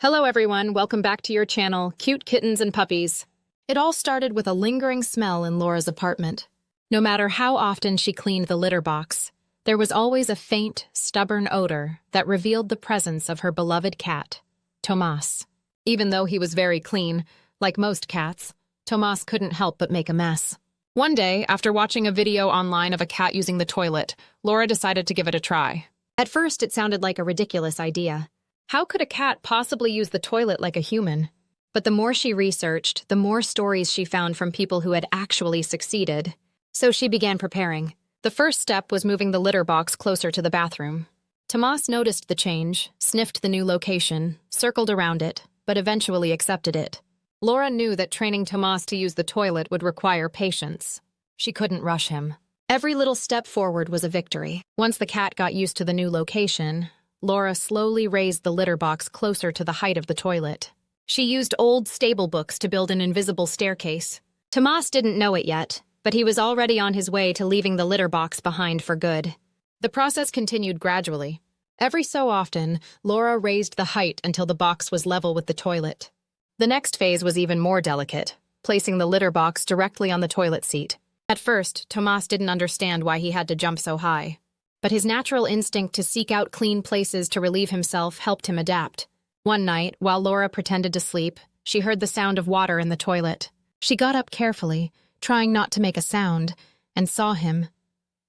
Hello everyone, welcome back to your channel, Cute Kittens and Puppies. It all started with a lingering smell in Laura's apartment. No matter how often she cleaned the litter box, there was always a faint, stubborn odor that revealed the presence of her beloved cat, Tomas. Even though he was very clean, like most cats, Tomas couldn't help but make a mess. One day, after watching a video online of a cat using the toilet, Laura decided to give it a try. At first, it sounded like a ridiculous idea. How could a cat possibly use the toilet like a human? But the more she researched, the more stories she found from people who had actually succeeded. So she began preparing. The first step was moving the litter box closer to the bathroom. Tomas noticed the change, sniffed the new location, circled around it, but eventually accepted it. Laura knew that training Tomas to use the toilet would require patience. She couldn't rush him. Every little step forward was a victory. Once the cat got used to the new location, Laura slowly raised the litter box closer to the height of the toilet. She used old stable books to build an invisible staircase. Tomas didn't know it yet, but he was already on his way to leaving the litter box behind for good. The process continued gradually. Every so often, Laura raised the height until the box was level with the toilet. The next phase was even more delicate, placing the litter box directly on the toilet seat. At first, Tomas didn't understand why he had to jump so high. But his natural instinct to seek out clean places to relieve himself helped him adapt. One night, while Laura pretended to sleep, she heard the sound of water in the toilet. She got up carefully, trying not to make a sound, and saw him.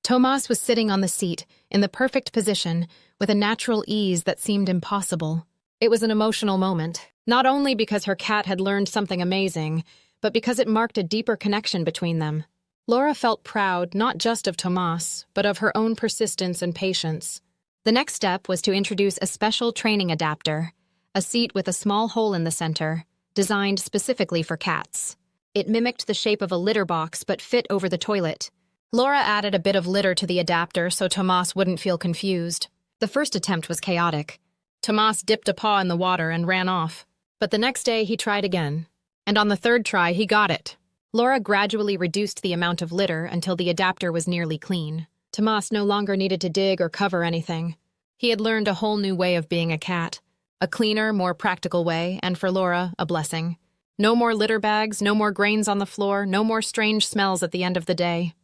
Tomas was sitting on the seat, in the perfect position, with a natural ease that seemed impossible. It was an emotional moment, not only because her cat had learned something amazing, but because it marked a deeper connection between them. Laura felt proud not just of Tomas, but of her own persistence and patience. The next step was to introduce a special training adapter, a seat with a small hole in the center, designed specifically for cats. It mimicked the shape of a litter box but fit over the toilet. Laura added a bit of litter to the adapter so Tomas wouldn't feel confused. The first attempt was chaotic. Tomas dipped a paw in the water and ran off. But the next day he tried again. And on the third try, he got it. Laura gradually reduced the amount of litter until the adapter was nearly clean. Tomas no longer needed to dig or cover anything. He had learned a whole new way of being a cat. A cleaner, more practical way, and for Laura, a blessing. No more litter bags, no more grains on the floor, no more strange smells at the end of the day.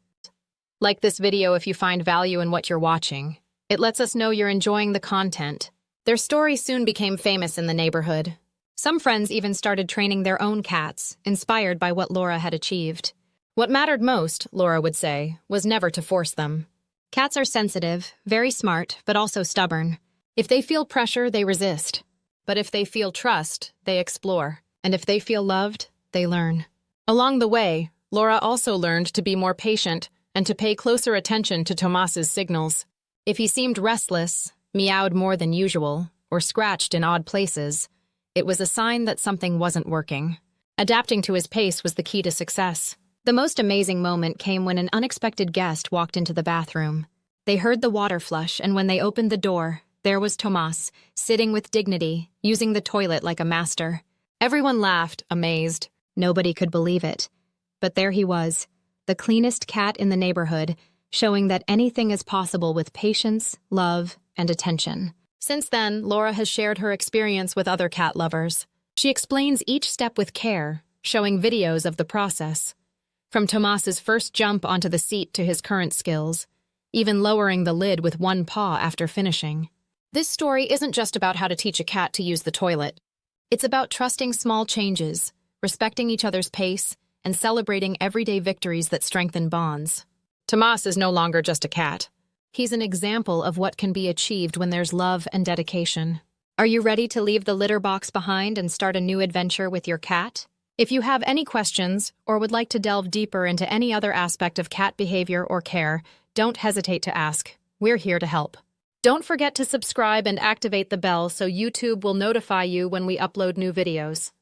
Like this video if you find value in what you're watching. It lets us know you're enjoying the content. Their story soon became famous in the neighborhood. Some friends even started training their own cats, inspired by what Laura had achieved. What mattered most, Laura would say, was never to force them. Cats are sensitive, very smart, but also stubborn. If they feel pressure, they resist. But if they feel trust, they explore. And if they feel loved, they learn. Along the way, Laura also learned to be more patient and to pay closer attention to Tomas's signals. If he seemed restless, meowed more than usual, or scratched in odd places, it was a sign that something wasn't working. Adapting to his pace was the key to success. The most amazing moment came when an unexpected guest walked into the bathroom. They heard the water flush, and when they opened the door, there was Tomas, sitting with dignity, using the toilet like a master. Everyone laughed, amazed. Nobody could believe it. But there he was, the cleanest cat in the neighborhood, showing that anything is possible with patience, love, and attention. Since then, Laura has shared her experience with other cat lovers. She explains each step with care, showing videos of the process. From Tomas's first jump onto the seat to his current skills, even lowering the lid with one paw after finishing. This story isn't just about how to teach a cat to use the toilet. It's about trusting small changes, respecting each other's pace, and celebrating everyday victories that strengthen bonds. Tomas is no longer just a cat. He's an example of what can be achieved when there's love and dedication. Are you ready to leave the litter box behind and start a new adventure with your cat? If you have any questions or would like to delve deeper into any other aspect of cat behavior or care, don't hesitate to ask. We're here to help. Don't forget to subscribe and activate the bell so YouTube will notify you when we upload new videos.